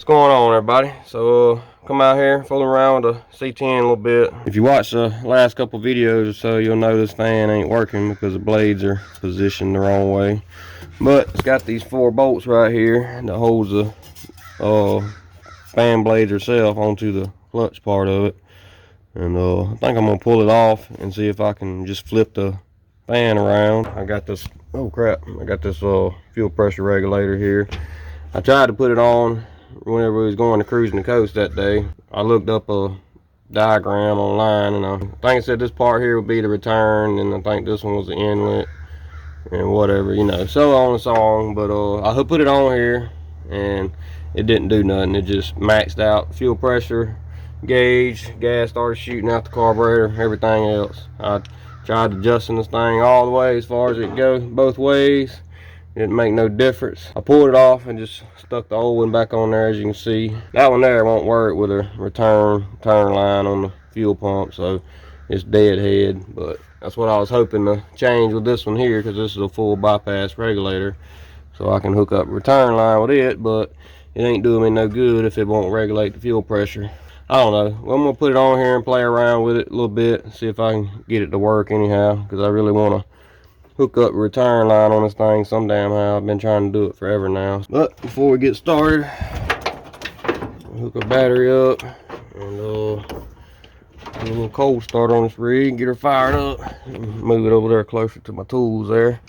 What's going on, everybody? So come out here fooling around with the C10 a little bit. If you watch the last couple videos or so, you'll know this fan ain't working because the blades are positioned the wrong way. But it's got these 4 bolts right here that holds the fan blades herself onto the clutch part of it. And I think I'm gonna pull it off and see if I can just flip the fan around. I got this, oh crap, I got this fuel pressure regulator here. I tried to put it on whenever we was going to cruising the coast that day. I looked up a diagram online, and I think it said this part here would be the return, and I think this one was the inlet, and whatever, you know, so on and so on. But I put it on here, and it didn't do nothing. It just maxed out fuel pressure gauge, gas started shooting out the carburetor, everything else. I tried adjusting this thing all the way as far as it goes, both ways. Didn't make no difference. I pulled it off and just stuck the old one back on there. As you can see, that one there won't work with a turn line on the fuel pump, so it's deadhead. But that's what I was hoping to change with this one here, because this is a full bypass regulator, so I can hook up a return line with it. But it ain't doing me no good if it won't regulate the fuel pressure. I don't know. Well, I'm gonna put it on here and play around with it a little bit, see if I can get it to work anyhow, because I really want to hook up a return line on this thing some damn how. I've been trying to do it forever now. But before we get started, hook a battery up and do a little cold start on this rig, get her fired up, and move it over there closer to my tools there.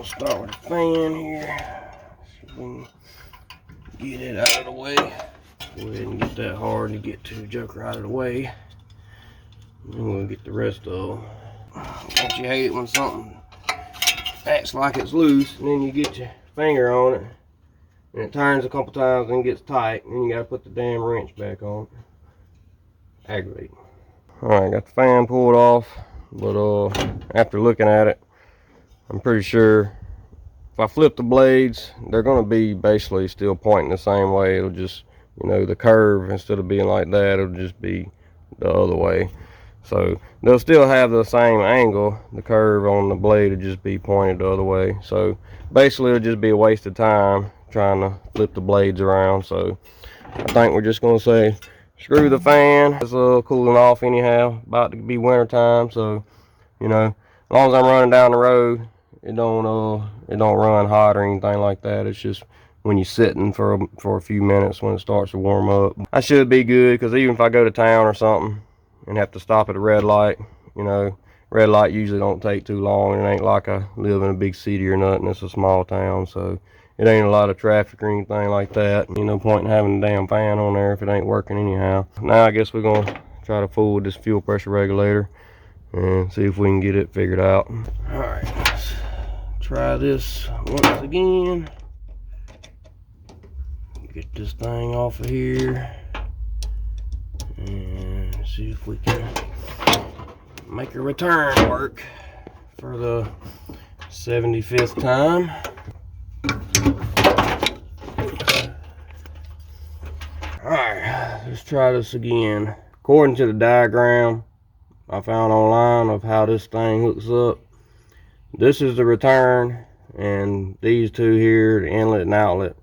Start with the fan here, so we can get it out of the way. Go ahead and get that hard to get to the joker out of the way. And then we'll get the rest of them. Don't you hate it when something acts like it's loose, and then you get your finger on it, and it turns a couple times and gets tight, and then you gotta put the damn wrench back on. Aggravating. Alright, got the fan pulled off, but after looking at it, I'm pretty sure if I flip the blades, they're going to be basically still pointing the same way. It'll just, you know, the curve, instead of being like that, it'll just be the other way. So they'll still have the same angle. The curve on the blade will just be pointed the other way. So basically it'll just be a waste of time trying to flip the blades around. So I think we're just going to say screw the fan. It's cooling off anyhow, about to be winter time, so you know, as long as I'm running down the road, it don't run hot or anything like that. It's just when you're sitting for a few minutes when it starts to warm up. I should be good, because even if I go to town or something and have to stop at a red light, you know, red light usually don't take too long. It ain't like I live in a big city or nothing. It's a small town, so it ain't a lot of traffic or anything like that. You know, point in having a damn fan on there if it ain't working anyhow. Now I guess we're gonna try to fool with this fuel pressure regulator and see if we can get it figured out. All right, let's try this once again. Get this thing off of here and see if we can make a return work for the 75th time. All right, let's try this again. According to the diagram I found online of how this thing hooks up, this is the return, and these two here, the inlet and outlet.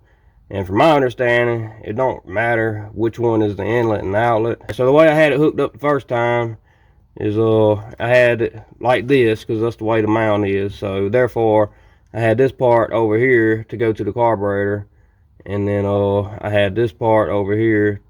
And from my understanding, it don't matter which one is the inlet and outlet. So the way I had it hooked up the first time is I had it like this, because that's the way the mount is. So therefore I had this part over here to go to the carburetor, and then I had this part over here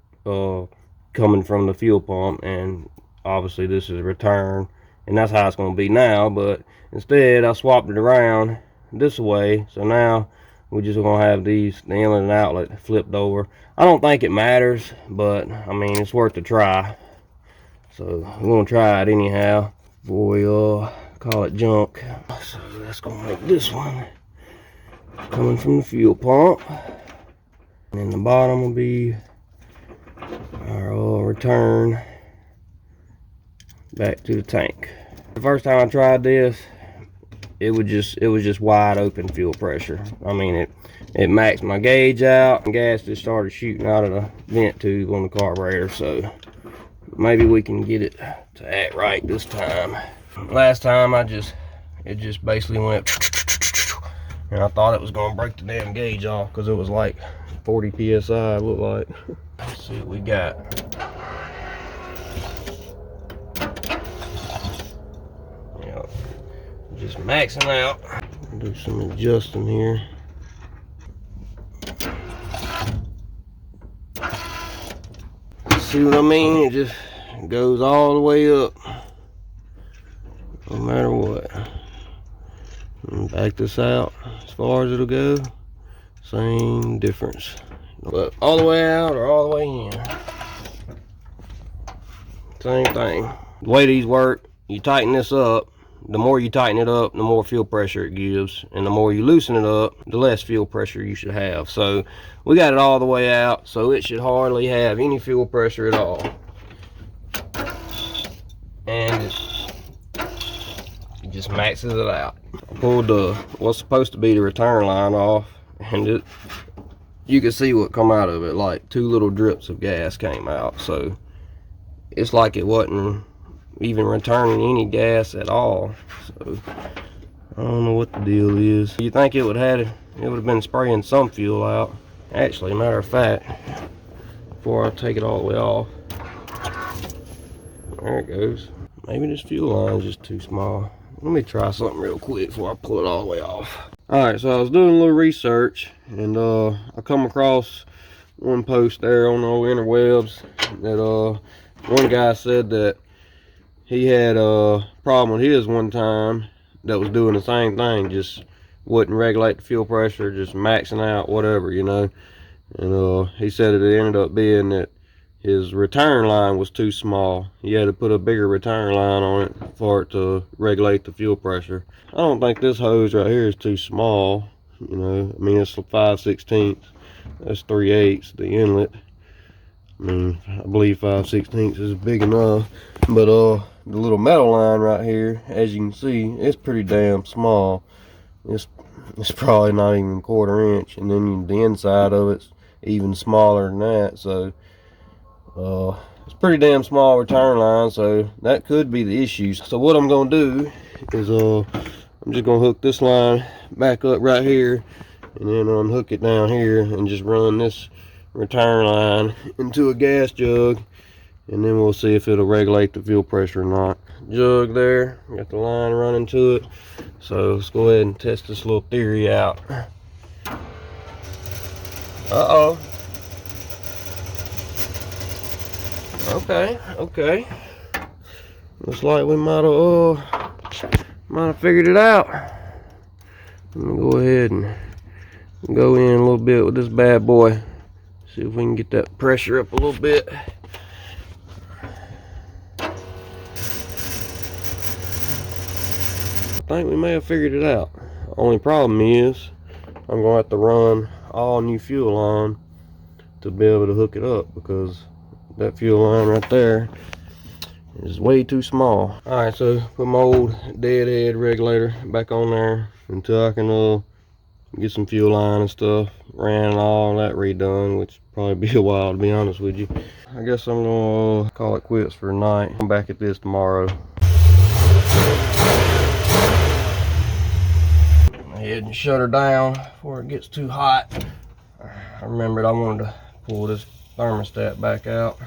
coming from the fuel pump, and obviously this is a return, and that's how it's going to be now. But instead I swapped it around this way, so now we're just going to have these, the inlet and outlet, flipped over. I don't think it matters, but I mean, it's worth a try. So we're going to try it anyhow before we call it junk. So that's going to make this one coming from the fuel pump. And the bottom will be our return back to the tank. The first time I tried this, it was just wide open fuel pressure. I mean, it maxed my gauge out and gas just started shooting out of the vent tube on the carburetor. So maybe we can get it to act right this time. Last time it just basically went, and I thought it was gonna break the damn gauge off because it was like 40 psi. It looked like. Let's see what we got. Yep. Just maxing out. Do some adjusting here. See what I mean? It just goes all the way up, no matter what. And back this out as far as it'll go, same difference. But all the way out or all the way in, same thing. The way these work, you tighten this up. The more you tighten it up, the more fuel pressure it gives, and the more you loosen it up, the less fuel pressure you should have. So we got it all the way out, so it should hardly have any fuel pressure at all. And it just maxes it out. I pulled what's supposed to be the return line off, and you can see what come out of it. Like 2 little drips of gas came out. So it's like it wasn't even returning any gas at all. So I don't know what the deal is. You think it would have been spraying some fuel out. Actually, matter of fact, before I take it all the way off, there it goes. Maybe this fuel line is just too small. Let me try something real quick before I pull it all the way off. Alright, so I was doing a little research, and I come across one post there on the interwebs that one guy said that he had a problem with his one time that was doing the same thing, just wouldn't regulate the fuel pressure, just maxing out whatever, you know. And he said it ended up being that his return line was too small. He had to put a bigger return line on it for it to regulate the fuel pressure. I don't think this hose right here is too small, you know. I mean, it's 5/16. That's 3/8, the inlet. I mean, I believe 5/16 is big enough. But the little metal line right here, as you can see, it's pretty damn small. It's probably not even 1/4 inch, and then the inside of it's even smaller than that. So it's pretty damn small return line, so that could be the issue. So what I'm gonna do is I'm just gonna hook this line back up right here, and then unhook it down here and just run this return line into a gas jug, and then we'll see if it'll regulate the fuel pressure or not. Jug there, got the line running to it. So let's go ahead and test this little theory out. Uh-oh. Okay. Looks like we might have figured it out. Let me go ahead and go in a little bit with this bad boy. See if we can get that pressure up a little bit. I think we may have figured it out. The only problem is I'm gonna have to run all new fuel on to be able to hook it up, because that fuel line right there is way too small. Alright, so put my old deadhead regulator back on there until I can get some fuel line and stuff ran and all that redone, which probably be a while, to be honest with you. I guess I'm gonna call it quits for tonight. I'm back at this tomorrow. Go ahead and shut her down before it gets too hot. I remembered I wanted to pull this thermostat back out.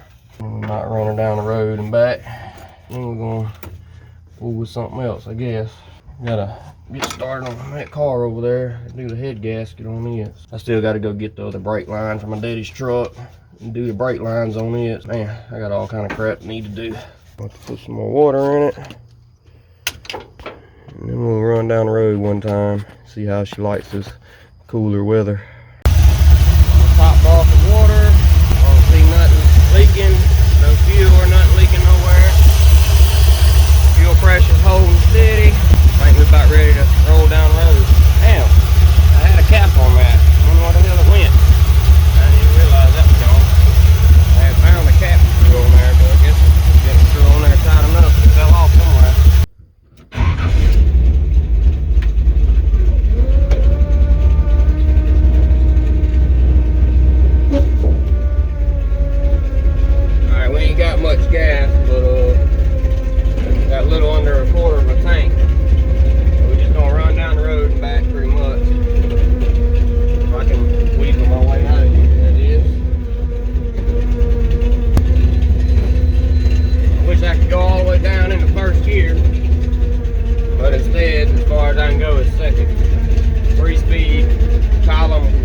We might run her down the road and back. Then we're gonna fool with something else, I guess. Gotta get started on that car over there and do the head gasket on it. I still gotta go get the other brake line from my daddy's truck and do the brake lines on it. Man, I got all kind of crap I need to do. I'll have to put some more water in it, and then we'll run down the road one time, see how she likes this cooler weather. Topped off the water. I don't see nothing leaking, no fuel or nothing leaking nowhere. Fuel pressure's holding steady. I think we're about ready to roll down the road. Damn, I had a cap on that. I don't know where the hell it went. I didn't even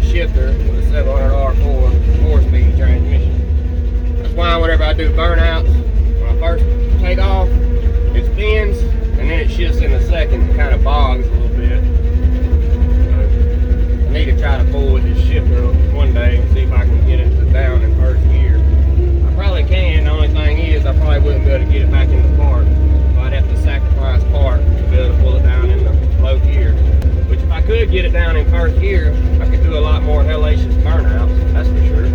shifter with a 700 4-speed transmission. That's why whenever I do burnouts, when I first take off, it spins and then it shifts in a second and kind of bogs a little bit. I need to try to pull with this shifter one day and see if I can get it down in first gear. I probably can. The only thing is I probably wouldn't be able to get it back in the park. So I'd have to sacrifice park to be able to pull it down in the low gear. Which if I could get it down in first gear, I could do a lot more hellacious burnouts, that's for sure.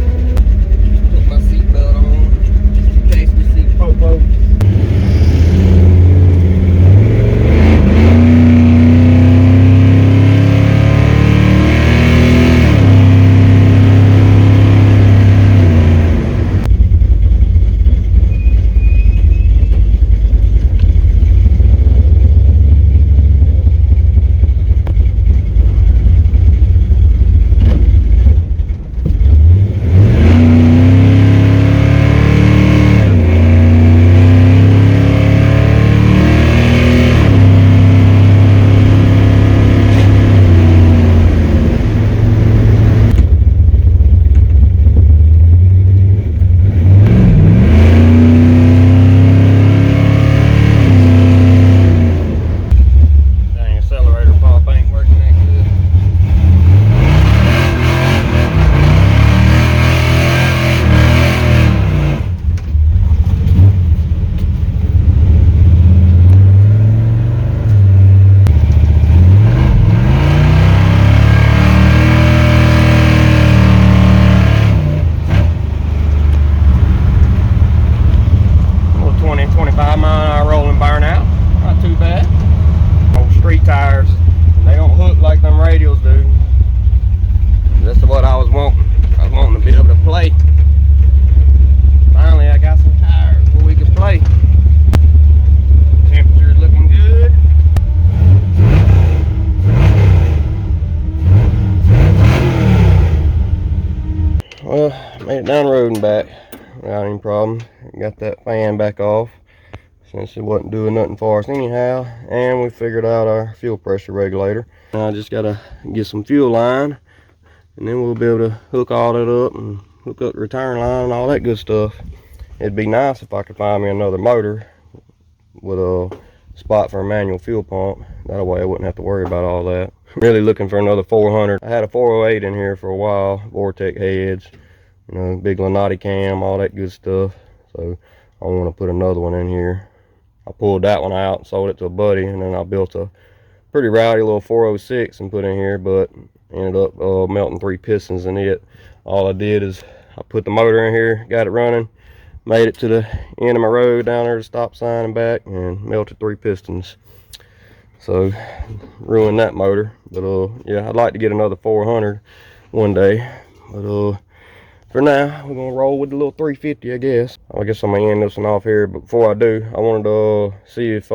Put my seatbelt on just in case we see Popo. Well, made it down the road and back without any problem. Got that fan back off since it wasn't doing nothing for us anyhow, and we figured out our fuel pressure regulator. Now I just gotta get some fuel line, and then we'll be able to hook all that up and hook up the return line and all that good stuff. It'd be nice if I could find me another motor with a spot for a manual fuel pump. That way I wouldn't have to worry about all that. Really looking for another 400. I had a 408 in here for a while, Vortec heads, you know, big Lanati cam, all that good stuff. So I want to put another one in here. I pulled that one out and sold it to a buddy, and then I built a pretty rowdy little 406 and put in here, but ended up melting 3 pistons in it. All I did is I put the motor in here, got it running, made it to the end of my road down there to stop sign and back, and melted 3 pistons. So ruined that motor. But yeah, I'd like to get another 400 one day, but for now we're gonna roll with the little 350, I guess. I guess I'm gonna end this one off here, but before I do, I wanted to see if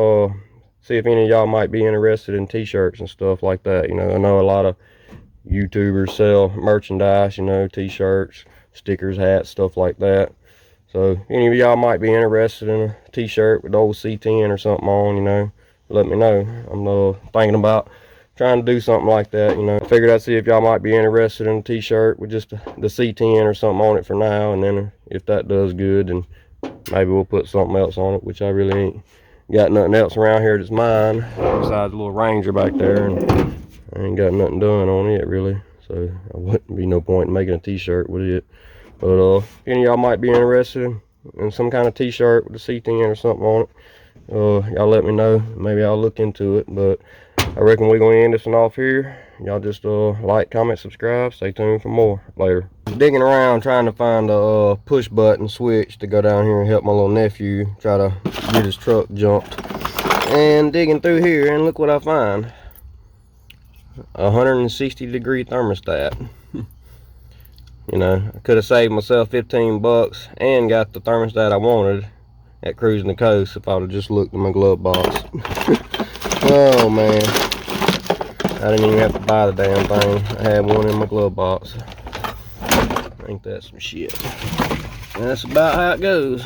any of y'all might be interested in t-shirts and stuff like that. You know, I know a lot of YouTubers sell merchandise, you know, t-shirts, stickers, hats, stuff like that. So if any of y'all might be interested in a t-shirt with the old C10 or something on, you know, let me know. I'm thinking about trying to do something like that, you know. I figured I'd see if y'all might be interested in a t-shirt with just the C10 or something on it for now, and then if that does good, then maybe we'll put something else on it, which I really ain't got nothing else around here that's mine besides the little Ranger back there, and I ain't got nothing done on it really, so there wouldn't be no point in making a t-shirt with it. But if any of y'all might be interested in some kind of t-shirt with the C10 or something on it, y'all let me know. Maybe I'll look into it. But I reckon we're gonna end this one off here. Y'all just like, comment, subscribe, stay tuned for more later. Digging around trying to find a push button switch to go down here and help my little nephew try to get his truck jumped, and digging through here, and look what I find. 160-degree thermostat. You know, I could have saved myself 15 bucks and got the thermostat I wanted at Cruising the Coast if I would have just looked in my glove box. Oh man, I didn't even have to buy the damn thing. I had one in my glove box. Ain't that some shit? And that's about how it goes.